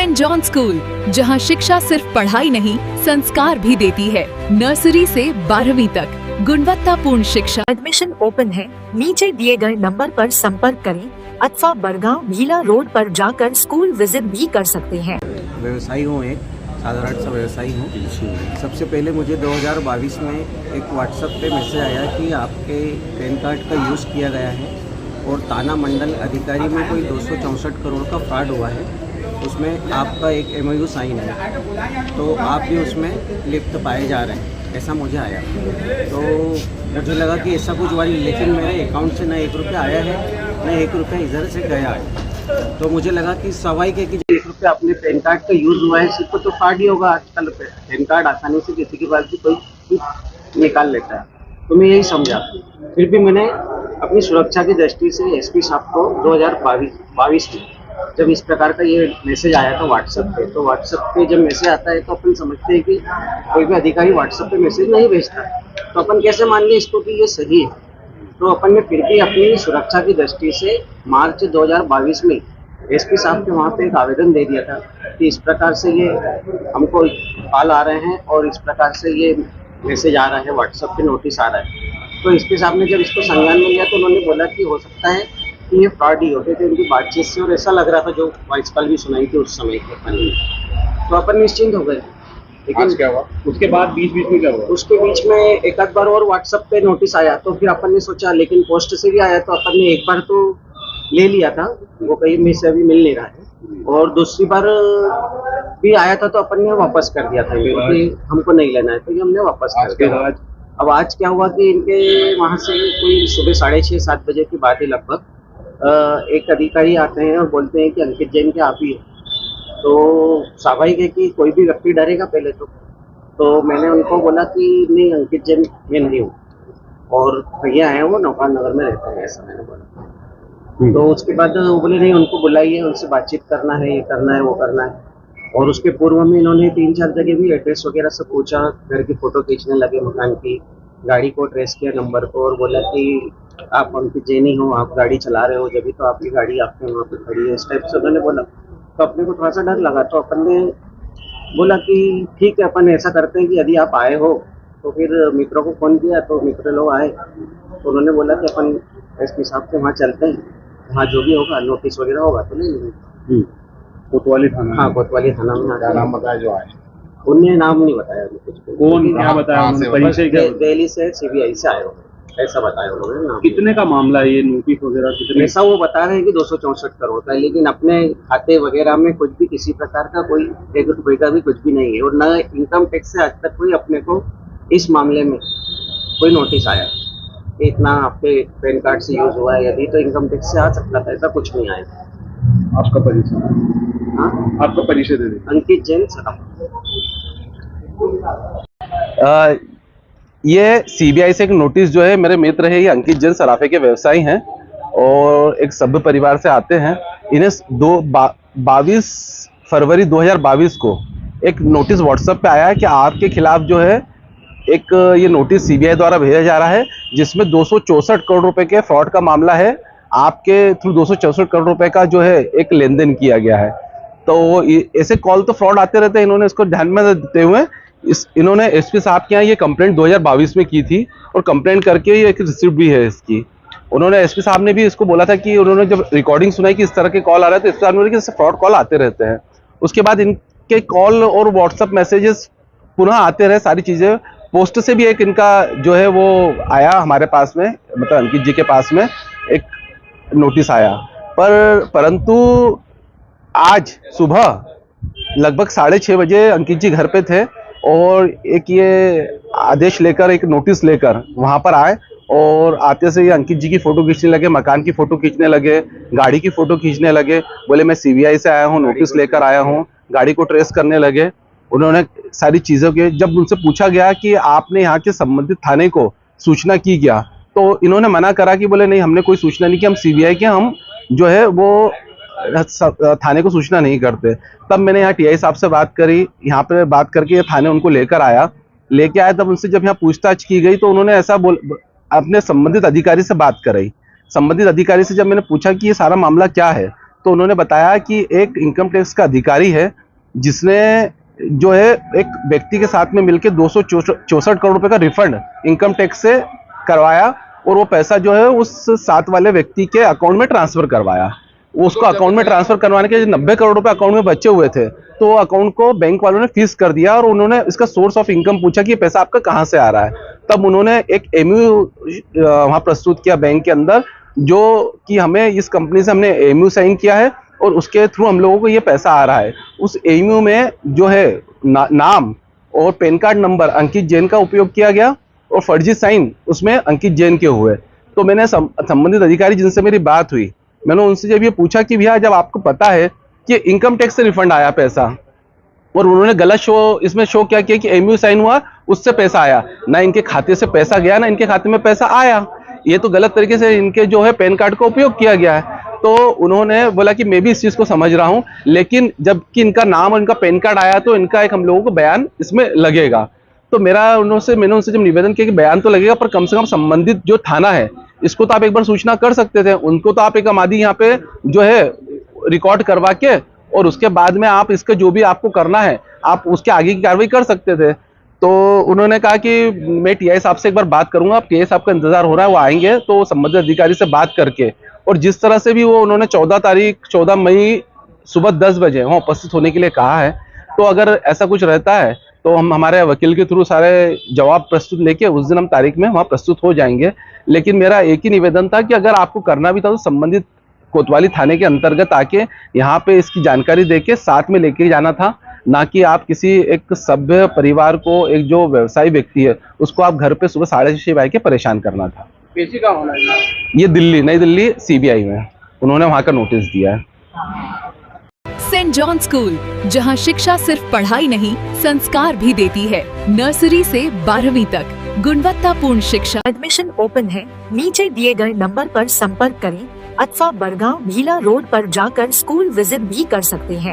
Saint John school, जहां शिक्षा सिर्फ पढ़ाई नहीं संस्कार भी देती है। नर्सरी से 12वीं तक गुणवत्तापूर्ण शिक्षा। एडमिशन ओपन है, नीचे दिए गए नंबर पर संपर्क करें अथवा बड़गांव भीला रोड पर जाकर स्कूल विजिट भी कर सकते हैं। व्यवसायी हूँ, एक साधारण सा व्यवसायी हूँ। सबसे पहले मुझे 2022 में एक व्हाट्सएप पे मैसेज आया कि आपके पैन कार्ड का यूज़ किया गया है और थाना मंडल अधिकारी में कोई 264 करोड़ का फ्रॉड हुआ है, उसमें आपका एक MOU साइन है, तो आप भी उसमें लिप्त पाए जा रहे हैं, ऐसा मुझे आया। तो मुझे लगा कि ऐसा कुछ हुआ, लेकिन मेरे अकाउंट से न 1 रुपया आया है न 1 रुपया इधर से गया है। तो मुझे लगा कि स्वाभाविक है कि जो 1 रुपया अपने पैन कार्ड का यूज़ हुआ है सिर्फ तो फ्रॉड ही होगा। आजकल पैन कार्ड आसानी से किसी के पास भी कोई निकाल लेता है, तो मैं यही समझा। फिर भी मैंने अपनी सुरक्षा की दृष्टि से SP साहब को 2022 में जब इस प्रकार का ये मैसेज आया था व्हाट्सएप पे, तो व्हाट्सएप पे जब मैसेज आता है तो अपन समझते हैं कि कोई भी अधिकारी व्हाट्सएप पे मैसेज नहीं भेजता, तो अपन कैसे मान लें इसको कि ये सही है। तो अपन ने फिर भी अपनी सुरक्षा की दृष्टि से मार्च 2022 में SP साहब के वहाँ पे एक आवेदन दे दिया था कि इस प्रकार से ये हमको कॉल आ रहे हैं और इस प्रकार से ये मैसेज आ रहा है, व्हाट्सएप पे नोटिस आ रहा है। तो SP साहब ने जब इसको संज्ञान में लिया तो उन्होंने बोला कि हो सकता है कि ये फ्रॉड ही होते थे उनकी बातचीत से, और ऐसा लग रहा था जो वॉइस कॉल भी सुनाई थी उस समय के अपन ने, तो अपन निश्चिंत हो गए। लेकिन क्या हुआ उसके बाद बीच में क्या हुआ? उसके बीच में एक आध बार और व्हाट्सएप पे नोटिस आया, तो फिर अपन ने सोचा, लेकिन पोस्ट से भी आया तो अपन ने एक बार तो ले लिया था, वो कहीं में से अभी मिल नहीं रहा है, और दूसरी बार भी आया था तो अपन ने वापस कर दिया था क्योंकि हमको नहीं लेना है, तो ये हमने वापस कर दिया। अब आज क्या हुआ कि इनके वहाँ से कोई सुबह 6:30-7 बजे की बात है लगभग, एक अधिकारी आते हैं और बोलते हैं कि अंकित जैन क्या आप ही है। तो स्वाभाविक है कि कोई भी व्यक्ति डरेगा पहले तो मैंने उनको बोला कि नहीं, अंकित जैन मैं नहीं हूँ, और भैया आए वो नौका नगर में रहते हैं, ऐसा मैंने बोला। तो उसके बाद वो बोले नहीं, उनको बुलाइए, उनसे बातचीत करना है, ये करना है, वो करना है। और उसके पूर्व में इन्होंने 3-4 जगह भी एड्रेस वगैरह सब पूछा, घर की फ़ोटो खींचने लगे, मकान की, गाड़ी को ट्रेस किया नंबर को, और बोला कि आप अंकित जैन ही हो, आप गाड़ी चला रहे हो, जब भी तो आपकी गाड़ी आपके वहाँ पे खड़ी है, इस टाइप से उन्होंने बोला। तो अपने को थोड़ा सा डर लगा, तो अपन ने बोला कि ठीक है, अपन ऐसा करते हैं कि यदि आप आए हो तो फिर मित्रों को फ़ोन किया, तो मित्र लोग आए, तो उन्होंने बोला कि अपन SP साहब के वहाँ चलते हैं, वहाँ जो भी होगा नोटिस वगैरह होगा तो ले लेंगे। कोतवाली थाना? हाँ, कोतवाली थाना में। क्या नाम बताया जो आए? उन्हें नाम नहीं बताया कुछ। कौन क्या बताया? दिल्ली से CBI से आए हो, ऐसा बताया उन्होंने नाम। कितने का मामला है ये, नोटिस वगैरह कितने? ऐसा वो बता रहे हैं कि 264 करोड़ का है, लेकिन अपने खाते वगैरह में कुछ भी किसी प्रकार का कोई 1 रुपये का भी कुछ भी नहीं है, और न इनकम टैक्स से आज तक कोई अपने को इस मामले में कोई नोटिस आया कि इतना आपके पैन कार्ड से यूज हुआ है, यदि तो इनकम टैक्स से आ सकता था, ऐसा कुछ नहीं आया। आपका परिचय? हाँ, आपका परिचय दे दें। अंकित जैन सराफ। ये CBI से एक नोटिस जो है, मेरे मित्र है ये अंकित जैन सराफे के व्यवसायी हैं और एक सभ्य परिवार से आते हैं। इन्हें 22 फरवरी 2022 को एक नोटिस व्हाट्सएप पे आया है कि आपके खिलाफ जो है एक ये नोटिस CBI द्वारा भेजा जा रहा है, जिसमें 264 करोड़ रुपए के फ्रॉड का मामला है। आपके थ्रू 264 करोड़ रुपए का जो है एक लेन देन किया गया है। तो ऐसे कॉल तो फ्रॉड आते रहते हैं, इन्होंने इसको ध्यान में देते हुए इन्होंने SP साहब के यहाँ ये कंप्लेंट 2022 में की थी, और कंप्लेंट करके ये एक रिसिप्ट भी है इसकी। उन्होंने SP साहब ने भी इसको बोला था कि उन्होंने जब रिकॉर्डिंग सुनाई कि इस तरह के कॉल आ रहे थे, इस तरह कि फ्रॉड कॉल आते रहते हैं। उसके बाद इनके कॉल और व्हाट्सएप मैसेजेस पुनः आते रहे, सारी चीज़ें। पोस्ट से भी एक इनका जो है वो आया हमारे पास में, मतलब अंकित जी के पास में एक नोटिस आया, परंतु आज सुबह लगभग 6:30 बजे अंकित जी घर पे थे और एक ये आदेश लेकर, एक नोटिस लेकर वहां पर आए, और आते से ये अंकित जी की फोटो खींचने लगे, मकान की फोटो खींचने लगे, गाड़ी की फोटो खींचने लगे। बोले मैं CBI से आया हूँ, नोटिस लेकर आया हूँ, गाड़ी को ट्रेस करने लगे। उन्होंने सारी चीज़ों के, जब उनसे पूछा गया कि आपने यहाँ के संबंधित थाने को सूचना की क्या, तो इन्होंने मना करा कि बोले नहीं, हमने कोई सूचना नहीं की, हम CBI के, हम जो है वो थाने को सूचना नहीं करते। तब मैंने यहाँ TI साहब से बात करी, यहाँ पे बात करके ये थाने उनको लेकर आया। तब उनसे जब यहाँ पूछताछ की गई तो उन्होंने ऐसा अपने संबंधित अधिकारी से बात कराई। संबंधित अधिकारी से जब मैंने पूछा कि ये सारा मामला क्या है, तो उन्होंने बताया कि एक इनकम टैक्स का अधिकारी है जिसने जो है एक व्यक्ति के साथ में मिलकर 264 करोड़ रुपए का रिफंड इनकम टैक्स से करवाया और वो पैसा जो है उस साथ वाले व्यक्ति के अकाउंट में ट्रांसफर करवाया। उसको अकाउंट में ट्रांसफर करवाने के 90 करोड़ रुपए अकाउंट में बचे हुए थे, तो अकाउंट को बैंक वालों ने फ्रीज कर दिया और उन्होंने इसका सोर्स ऑफ इनकम पूछा कि पैसा आपका कहाँ से आ रहा है। तब उन्होंने एक एमयू वहां प्रस्तुत किया बैंक के अंदर, जो कि हमें इस कंपनी से हमने एमयू साइन किया है और उसके थ्रू हम लोगों को ये पैसा आ रहा है। उस एमयू में जो है नाम और पैन कार्ड नंबर अंकित जैन का उपयोग किया गया और फर्जी साइन उसमें अंकित जैन के हुए। तो मैंने संबंधित अधिकारी जिनसे मेरी बात हुई, मैंने उनसे जब ये पूछा कि भैया जब आपको पता है कि इनकम टैक्स से रिफंड आया पैसा और उन्होंने गलत इसमें शो क्या किया कि एमयू साइन हुआ उससे पैसा आया, ना इनके खाते से पैसा गया ना इनके खाते में पैसा आया, ये तो गलत तरीके से इनके जो है पैन कार्ड का उपयोग किया गया है। तो उन्होंने बोला कि मैं भी इस चीज को समझ रहा हूं, लेकिन जबकि इनका नाम और इनका पैन कार्ड आया तो इनका एक हम लोगों को बयान इसमें लगेगा। तो मैंने उनसे जब निवेदन किया कि बयान तो लगेगा पर कम से कम संबंधित जो थाना है इसको तो आप एक बार सूचना कर सकते थे, उनको तो आप एक अमादी यहाँ पे जो है रिकॉर्ड करवा के और उसके बाद में आप इसका जो भी आपको करना है आप उसके आगे की कार्रवाई कर सकते थे। तो उन्होंने कहा कि मैं टीआई साहब से एक बार बात करूंगा, टीआई साहब का इंतजार हो रहा है, वो आएंगे तो संबंधित अधिकारी से बात करके और जिस तरह से भी वो उन्होंने 14 मई सुबह 10 बजे वहाँ उपस्थित होने के लिए कहा है, तो अगर ऐसा कुछ रहता है तो हम हमारे वकील के थ्रू सारे जवाब प्रस्तुत लेके उस दिन हम तारीख में वहाँ प्रस्तुत हो जाएंगे। लेकिन मेरा एक ही निवेदन था कि अगर आपको करना भी था तो संबंधित कोतवाली थाने के अंतर्गत आके यहाँ पे इसकी जानकारी देके साथ में लेके जाना था, ना कि आप किसी एक सभ्य परिवार को, एक जो व्यवसायी व्यक्ति है उसको आप घर पे सुबह 6:30 बजे के परेशान करना था। पेशी कहाँ होना है? ये नई दिल्ली CBI में उन्होंने वहाँ का नोटिस दिया है। सेंट जॉन स्कूल, जहां शिक्षा सिर्फ पढ़ाई नहीं संस्कार भी देती है। नर्सरी से 12वीं तक गुणवत्तापूर्ण शिक्षा। एडमिशन ओपन है, नीचे दिए गए नंबर पर संपर्क करें अथवा बरगांव भीला रोड पर जाकर स्कूल विजिट भी कर सकते हैं।